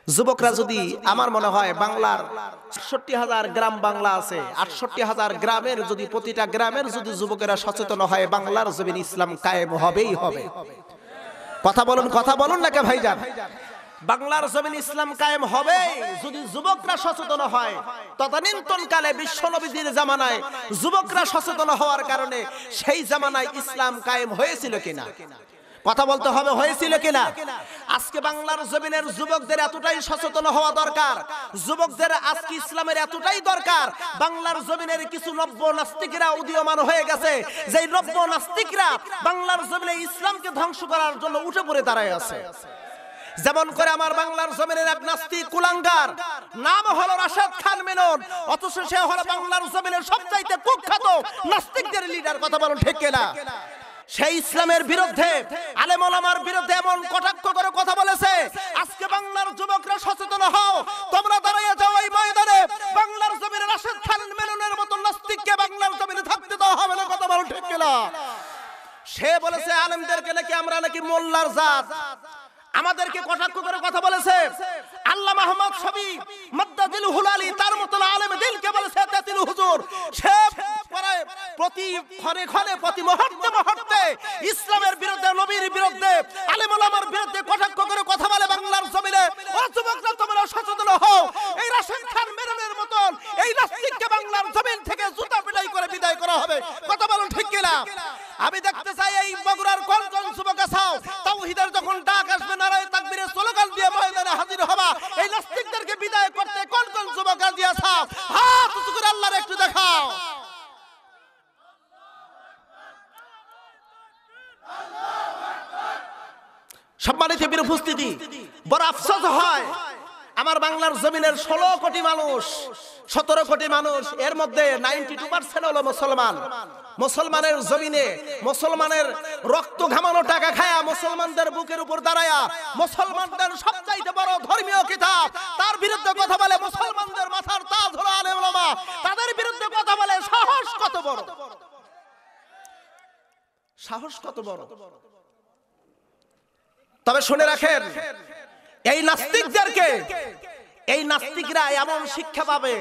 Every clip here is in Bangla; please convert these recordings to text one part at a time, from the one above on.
যুবকরা যদি আমার মনে হয় বাংলার ৬৮,০০০ গ্রাম বাংলা আছে, ৬৮,০০০ গ্রামের যদি প্রতিটা গ্রামের যদি যুবকেরা সচেতন হয়, বাংলার জমিন ইসলাম কায়েম হবেই হবে। কথা বলুন নাকি ভাইজান? বাংলার জমিন ইসলাম কায়েম হবে যদি যুবকরা সচেতন হয়। তদানীন্তন কালে বিশ্ব নবীদের জামানায় যুবকরা সচেতন হওয়ার কারণে সেই জামানায় ইসলাম কায়েম হয়েছিল কিনা? কথা বলতে হবে, হয়েছিল কিনা? আজকে বাংলার জমিনের যুবকদের এতটাই সচেতন হওয়া দরকার, যুবকদের আজকে ইসলামের এতটাই দরকার। বাংলার জমিনের কিছু নব্য নাস্তিকরা উদীয়মান হয়ে গেছে, যেই নব্য নাস্তিকরা বাংলার জমিনে ইসলামকে ধ্বংস করার জন্য উঠে পড়ে দাঁড়ায় আছে। যেমন করে আমার বাংলার জমিনের এক নাস্তিক কুলাঙ্গার, নাম হলো রাশেদ খান মেনন, অথচ সে হলো বাংলার জমিনের সবচাইতে কুখ্যাত নাস্তিকদের লিডার। কথা বলুন ঠিক কিনা? সেই ইসলামের বিরুদ্ধে, আলেম ওলামার বিরুদ্ধে এমন কটাক্ষ করে কথা বলেছে। আজকে বাংলার যুবকরা সচেতন হও, তোমরা দাঁড়িয়ে যাও এই ময়দানে। বাংলার জমিনে রাশেদ খান মেননের মতো নাস্তিককে বাংলার জমিনে থাকতে দেওয়া হবে না। কথা বলুন ঠিক কিনা? সে বলেছে আলেমদেরকে নাকি আমরা নাকি মোল্লার জাত, আমাদেরকে কটাক্ষ করে কথা বলেছে। আল্লাহ মাহমুদ শফি মাদ্দাদিল হুলালি তার মতো আলেম দিলকে বলেছে তেতিল হুজুর। সে প্রতি ক্ষণে ক্ষণে প্রতি মুহূর্তে মুহূর্তে ইসলামের বিরুদ্ধে, নবীর বিরুদ্ধে, আলেম ওলামার বিরুদ্ধে কটাক্ষ করে কথা বলে বাংলার জমিনে। ও যুবকরা, তোমরা সচেতন হও। এই রাশেদ খান মেননের মতন এই নাস্তিককে বাংলার জমিন থেকে জুতা পিটাই করে বিদায় করা হবে। কথা বলুন ঠিক কিনা? আমি দেখতে চাই এই বগুড়ার কোন কোন যুবক আছো, তাওহীদের যখন ডাক আসবে নারায়ে তাকবীরের স্লোগান দিয়ে ময়দানে হাজির হবা। এই নাস্তিকদেরকে বিদায় করতে কোন কোন যুবক রাজি আছো? হাত উঁচু করে আল্লাহর একটু দেখাও। সম্মানিত বীর উপস্থিতি, বড় আফসোস হয় আমার বাংলার জমিনের 16 কোটি মানুষ, 17 কোটি মানুষ, এর মধ্যে 92% হলো মুসলমান। মুসলমানের জমিনে মুসলমানের রক্ত ঘামানো টাকা খায়া, মুসলমানদের বুকের উপর দাঁড়ায়া, মুসলমানদের সবচাইতে বড় ধর্মীয় কিতাব তার বিরুদ্ধে কথা বলে, মুসলমানদের মাথার তাজ হলো আলেম ওলামা, তাদের বিরুদ্ধে কথা বলে। সাহস কত বড়! সাহস কত বড়! তবে শুনে রাখেন, এই নাস্তিকদেরকে, এই নাস্তিকরা এমন শিক্ষা পাবে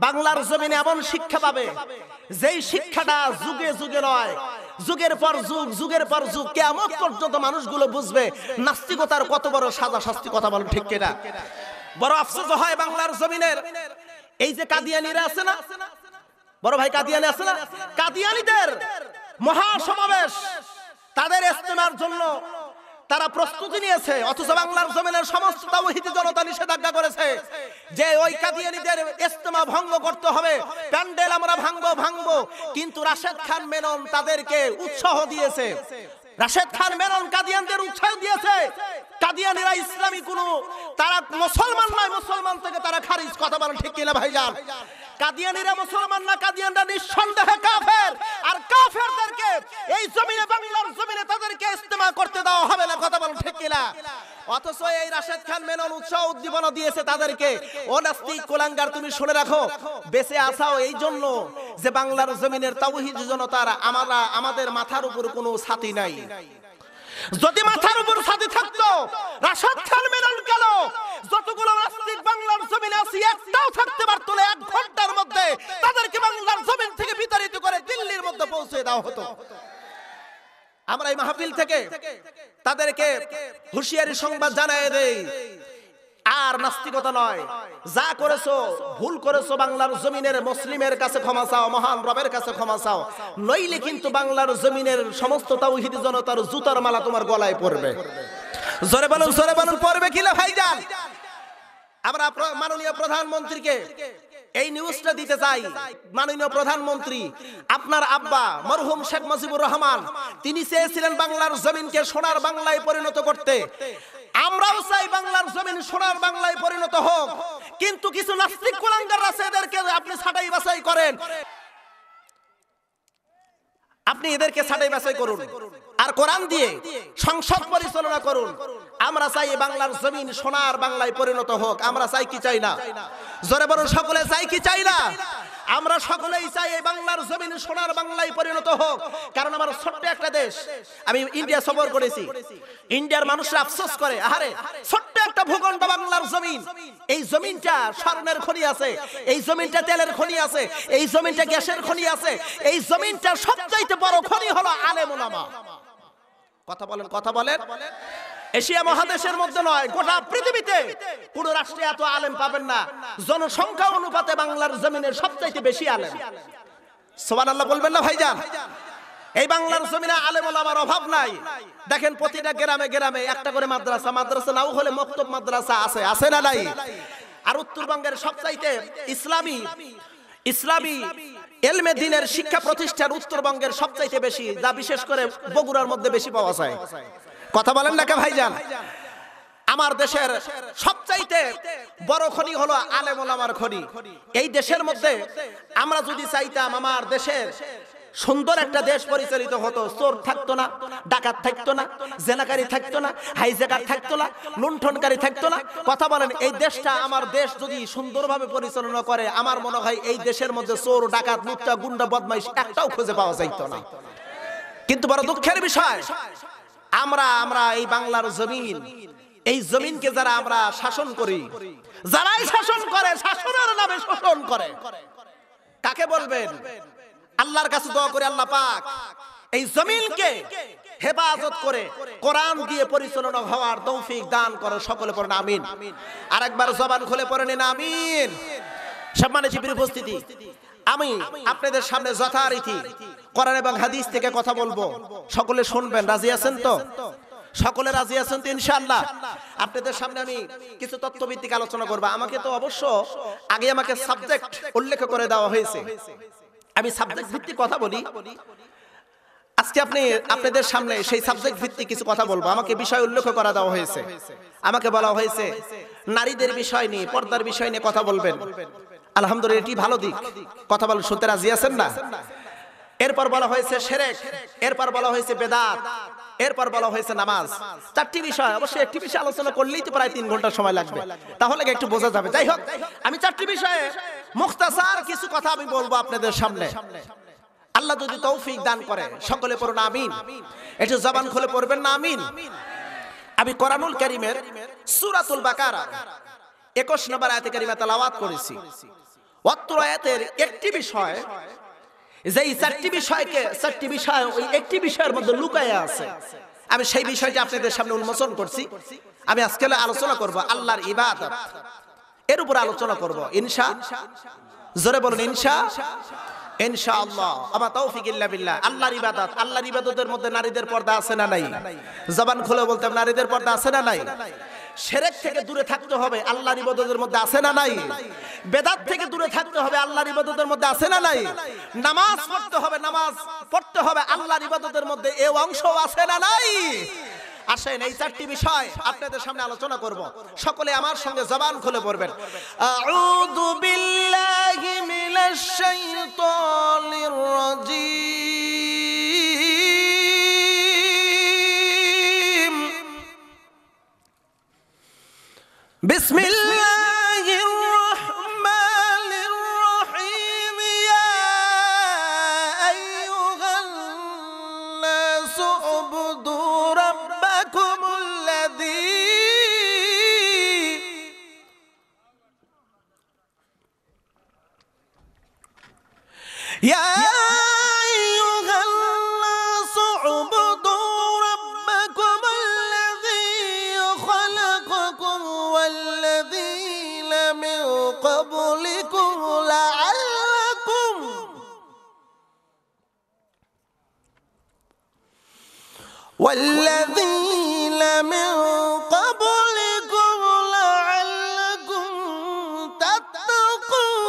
বাংলার জমিনে, এমন শিক্ষা পাবে যেই শিক্ষাটা যুগে যুগে নয়, যুগের পর যুগ, যুগের পর যুগ, কিয়ামত পর্যন্ত মানুষগুলো বুঝবে নাস্তিকতার কত বড় সাজা শাস্তি। কথা বলেন ঠিক কিনা? বড় আফসোস হয় বাংলার জমিনের এই যে কাদিয়ানিরা আছে না, বড় ভাই কাদিয়ানি আছে না, কাদিয়ানিদের মহাসমাবেশ, তাদের ইজতেমার জন্য তারা প্রস্তুতি নিয়েছে, অথচ বাংলার জমিনের সমস্ত তাওহীদি জনতা নিষেধাজ্ঞা করেছে যে ওই কাদিয়ানীদের ইজতেমা ভঙ্গ করতে হবে, প্যান্ডেল আমরা ভাঙবো। কিন্তু রাশেদ খান মেনন তাদেরকে উৎসাহ দিয়েছে, রাশেদ খান মেনন কাদিয়ানদের উৎসাহ দিয়েছে। কাদিয়ানীরা ইসলামী কোনো, তারা মুসলমান নয়, মুসলমান থেকে তারা খারিজ। কথা বলেন ঠিক কিনা ভাইজান? কাদিয়ানীরা মুসলমান না, কাদিয়ানরা নিঃসন্দেহে কাফের। আর কাফেরদেরকে এই জমিনে, বাংলার জমিনে তাদেরকে ইজতেমা করতে দেওয়া হবে না। কথা বলেন ঠিক কিনা? অথচ এই রাশেদ খান মেনন উৎসাহ উদ্দীপনা দিয়েছে তাদেরকে। ও নাস্তিক কুলাঙ্গার, তুমি শুনে রাখো, বেঁচে আসাও এই জন্য যে বাংলার জমিনের তাওহীদি জনতার আমাদের মাথার উপর কোনো ছাতি নাই। যদি মাথার উপর ছাতি থাকতো, রাশেদ খান মেনন কেন যতগুলো নাস্তিক বাংলার জমিনে আছে একটাও থাকতে পারতো না। 1 ঘন্টার মধ্যে তাদেরকে বাংলার জমিন থেকে বিতাড়িত করে দিল্লির মধ্যে পৌঁছে দেওয়া হতো। আমরা এই মাহফিল থেকে তাদেরকে হুঁশিয়ারি সংবাদ জানায় দেই, আর নাস্তিকতা নয়, যা করেছো ভুল করেছো, বাংলার জমিনের মুসলিমের কাছে ক্ষমা চাও, মহান রবের কাছে ক্ষমা চাও, নইলে কিন্তু বাংলার জমিনের সমস্ত তাওহীদি জনতার জুতার মালা তোমার গলায় পড়বে। জোরে বলুন, জোরে বলুন, পড়বে কিনা ভাইজান? আমরা মাননীয় প্রধানমন্ত্রীকে এই নিউজটা দিতে চাই। মাননীয় প্রধানমন্ত্রী, আপনার আব্বা মরহুম শেখ মুজিবুর রহমান, তিনি চেয়েছিলেন বাংলার জমিনকে সোনার বাংলায় পরিণত করতে। আমরাও চাই বাংলার জমিন সোনার বাংলায় পরিণত হোক, কিন্তু কিছু নাস্তিক কুলাঙ্গার আছে, এদেরকে আপনি ছাঁটাই বাছাই করেন। আপনি এদেরকে ছাঁটাই বাছাই করুন আর কোরআন দিয়ে সংসদ পরিচালনা করুন। আমরা চাই বাংলার জমিন সোনার বাংলায় পরিণত হোক। আমরা চাই কি চাই না? জোরে বলুন, সকলে চাই কি চাই না? আমরা সকলেই চাই এই বাংলার জমিন সোনার বাংলায় পরিণত হোক। কারণ আমার ছোট্ট একটা দেশ, আমি ইন্ডিয়া সফর করেছি, ইন্ডিয়ার মানুষরা আফসোস করে, আরে ছোট্ট একটা ভূখণ্ড বাংলার জমিন, এই জমিনটা স্বর্ণের খনি আছে, এই জমিনটা তেলের খনি আছে, এই জমিনটা গ্যাসের খনি আছে, এই জমিনটা সবচাইতে বড় খনি হলো আলেম ওলামা। কথা বলেন, কথা বলেন। এশিয়া মহাদেশের মধ্যে নয়, গোটা পৃথিবীতে কোন রাষ্ট্রে এত আলেম পাবেন না। জনসংখ্যা অনুপাতে বাংলার জমিনের সবচাইতে বেশি আলেম। সুবহানাল্লাহ বলবেন না ভাইজান? এই বাংলার জমিনে আলেম ওলামার অভাব নাই। দেখেন প্রতিটা গ্রামে গ্রামে একটা করে মাদ্রাসা, মাদ্রাসা নাও হলে মক্তব মাদ্রাসা আছে, আছে না নাই? আর উত্তরবঙ্গের সবচাইতে ইসলামী এলমে দ্বীনের শিক্ষা প্রতিষ্ঠান উত্তরবঙ্গের সবচাইতে বেশি, যা বিশেষ করে বগুড়ার মধ্যে বেশি পাওয়া যায়। কথা বলেন না কে ভাইজান? আমার দেশের সবচাইতে বড় খনি হলো আলেম ওলামার খনি। এই দেশের মধ্যে আমরা যদি চাইতাম আমার দেশের সুন্দর একটা দেশ পরিচালিত হতো, চোর থাকতো না, ডাকাত থাকতো না, জেনাকারী থাকতো না, হাইজ্যাকার থাকতো না, লুণ্ঠনকারী থাকতো না। কথা বলেন, এই দেশটা আমার দেশ যদি সুন্দরভাবে পরিচালনা করে, আমার মনে হয় এই দেশের মধ্যে চোর, ডাকাত, লুচ্চা, গুন্ডা, বদমাইশ একটাও খুঁজে পাওয়া যাইত না। কিন্তু বড় দুঃখের বিষয়, আমরা এই বাংলার জমিন, এই জমিনকে যারা আমরা শাসন করি, যারাই শাসন করে, শাসনের নামে শোষণ করে, কাকে বলবেন? আল্লাহর কাছে দোয়া করে, আল্লাহ পাক এই জমিনকে হেফাজত করে কোরআন দিয়ে পরিচালনা হওয়ার তৌফিক দান করো। সকলে পড়েন আমিন। আরেকবার জবান খুলে পড়েন আমিন। সম্মানিত উপস্থিতি, আমি আপনাদের সামনে যথারীতি কোরআন এবং হাদিস থেকে কথা বলবো, সকলে শুনবেন। রাজি আছেন তো? সকলে রাজি আছেন তো ইনশাআল্লাহ? আপনাদের সামনে আমি কিছু তথ্যভিত্তিক আলোচনা করব। আমাকে তো অবশ্য আগে আমাকে সাবজেক্ট উল্লেখ করে দেওয়া হয়েছে, আমি সাবজেক্ট ভিত্তিক কথা বলি। আজকে আপনাদের সামনে সেই সাবজেক্ট ভিত্তিক কিছু কথা বলবো। আমাকে বিষয় উল্লেখ করা দেওয়া হয়েছে, আমাকে বলা হয়েছে নারীদের বিষয় নিয়ে, পর্দার বিষয় নিয়ে কথা বলবেন। আলহামদুলিল্লাহ, এটি ভালো দিক। কথা বলেন, শুনতে রাজি আছেন না? এরপর বলা হয়েছে শিরক, এরপর বলা হয়েছে বেদাত, এরপর বলা হয়েছে নামাজ। চারটি বিষয়। অবশ্যই একটি বিষয় আলোচনা করলেই তো প্রায় 3 ঘন্টা সময় লাগবে, তাহলে একটু বোঝা যাবে। যাই হোক, আমি চারটি বিষয়ে মুখতাসার কিছু কথা আমি বলবো আপনাদের সামনে। আল্লাহ যদি তৌফিক দান করে, সকলে পড়ুন আমিন। একটু জবান খুলে পড়বেন না আমিন। আমি কোরআনুল কারীমের সূরাতুল বাকারা 21 নম্বর আয়াতে কারিমা তেলাওয়াত করেছি। অত্র আয়াতের একটি বিষয়, যেই চারটি বিষয় ওই একটি বিষয়ের মধ্যে লুকায়া আছে, আমি সেই বিষয়টি আপনাদের সামনে উন্মোচন করছি। আমি আজকে আলোচনা করব আল্লাহর ইবাদত, এর উপর আলোচনা করব ইনশাআল্লাহ। জোরে বলুন ইনশাআল্লাহ। আমা তৌফিক ইল্লা বিল্লাহ। আল্লাহর ইবাদত, আল্লাহর ইবাদতের মধ্যে নারীদের পর্দা আছে না নাই? জবান খুলে বলতে হবে, নারীদের পর্দা আছে না নাই? শিরক থেকে দূরে থাকতে হবে, আল্লাহর ইবাদতের মধ্যে আছে না নাই? বেদাত থেকে দূরে থাকতে হবে, আল্লাহর ইবাদতের মধ্যে আছে না নাই? নামাজ পড়তে হবে আল্লাহর ইবাদতের মধ্যে, এই অংশ আছে না নাই? আসেন এই চারটি বিষয় আপনাদের সামনে আলোচনা করব। সকলে আমার সঙ্গে জবান খুলে পড়বেন। আউযু বিল্লাহি মিনাশ শাইতানির রাজীম। বিসমিল্লাহির রাহমানির রাহিম। ইয়া আইয়ুহান নাসু উবুদু রাব্বাকুমুল্লাযী ইয়া والذين من قبلكم لعلكم تتقون।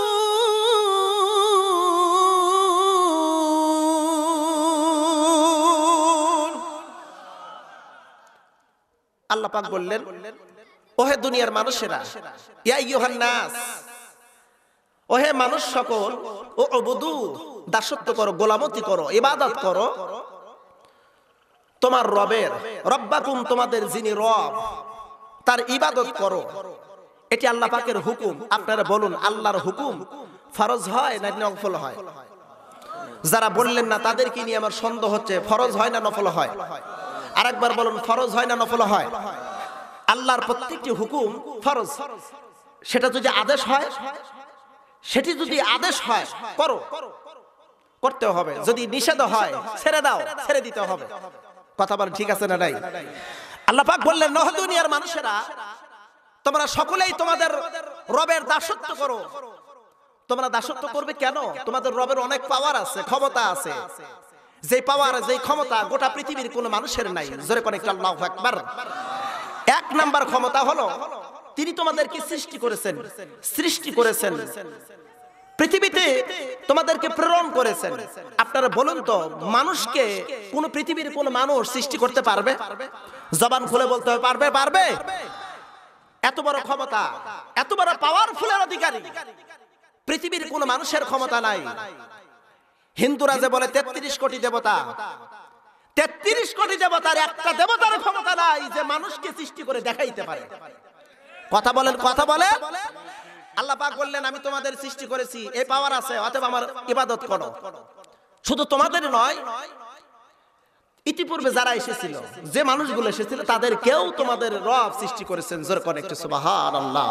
আল্লাহ পাক বললেন, ওহে দুনিয়ার মানুষেরা, ইয়া আইয়ুহান নাস, ওহে মানুষ সকল, ও উবুদু, দাসত্ব করো, গোলামতি করো, ইবাদত করো তোমার রবের, রব্বাকুম, তোমাদের যিনি রব, তার ইবাদত করো। এটি আল্লাহ পাকের হুকুম। আপনারা বলুন, আল্লাহর হুকুম ফরজ হয় না নফল হয়? যারা বললেন না তাদেরকে নিয়ে আমার সন্দেহ হচ্ছে, ফরজ হয় না নফল হয়? আরেকবার বলুন, ফরজ হয় না নফল হয়? আল্লাহর প্রত্যেকটি হুকুম ফরজ, সেটা যদি আদেশ হয়, সেটি যদি আদেশ হয় করো, করতে হবে। যদি নিষেধ হয় ছেড়ে দাও, ছেড়ে দিতে হবে। কথা বলেন ঠিক আছে না নাই? আল্লাহ পাক বললেন, নহ দুনিয়ার মানুষেরা, তোমরা সকলেই তোমাদের রবের দাসত্ব করো। তোমরা দাসত্ব করবে কেন? তোমাদের রবের অনেক পাওয়ার আছে, ক্ষমতা আছে। যে পাওয়ার, যে ক্ষমতা গোটা পৃথিবীর কোনো মানুষের নাই। জোরে করে একটু আল্লাহু আকবার। এক নাম্বার ক্ষমতা হলো, তিনি তোমাদেরকে সৃষ্টি করেছেন, সৃষ্টি করেছেন, পৃথিবীতে তোমাদেরকে প্রেরণ করেছেন। আপনারা বলুন তো, মানুষকে কোন পৃথিবীর কোন মানুষ সৃষ্টি করতে পারবে? জবান খুলে বলতে হবে, পারবে? পারবে? এত বড় ক্ষমতা, এত বড় পাওয়ারফুলের অধিকারী পৃথিবীর কোন মানুষের ক্ষমতা নাই। হিন্দুরা যে বলে 33 কোটি দেবতা, 33 কোটি দেবতার একটা দেবতার ক্ষমতা নাই যে মানুষকে সৃষ্টি করে দেখাইতে পারে। কথা বলেন, কথা বলে। আল্লাহ পাক বললেন, আমি তোমাদের সৃষ্টি করেছি, এই পাওয়ার আছে, অতএব আমার ইবাদত করো। শুধু তোমাদের নয়, ইতিপূর্বে যারা এসেছিল, যে মানুষগুলো এসেছিল, তাদেরকেও তোমাদের রব সৃষ্টি করেছেন। জোরে করে একটু সুবহানাল্লাহ।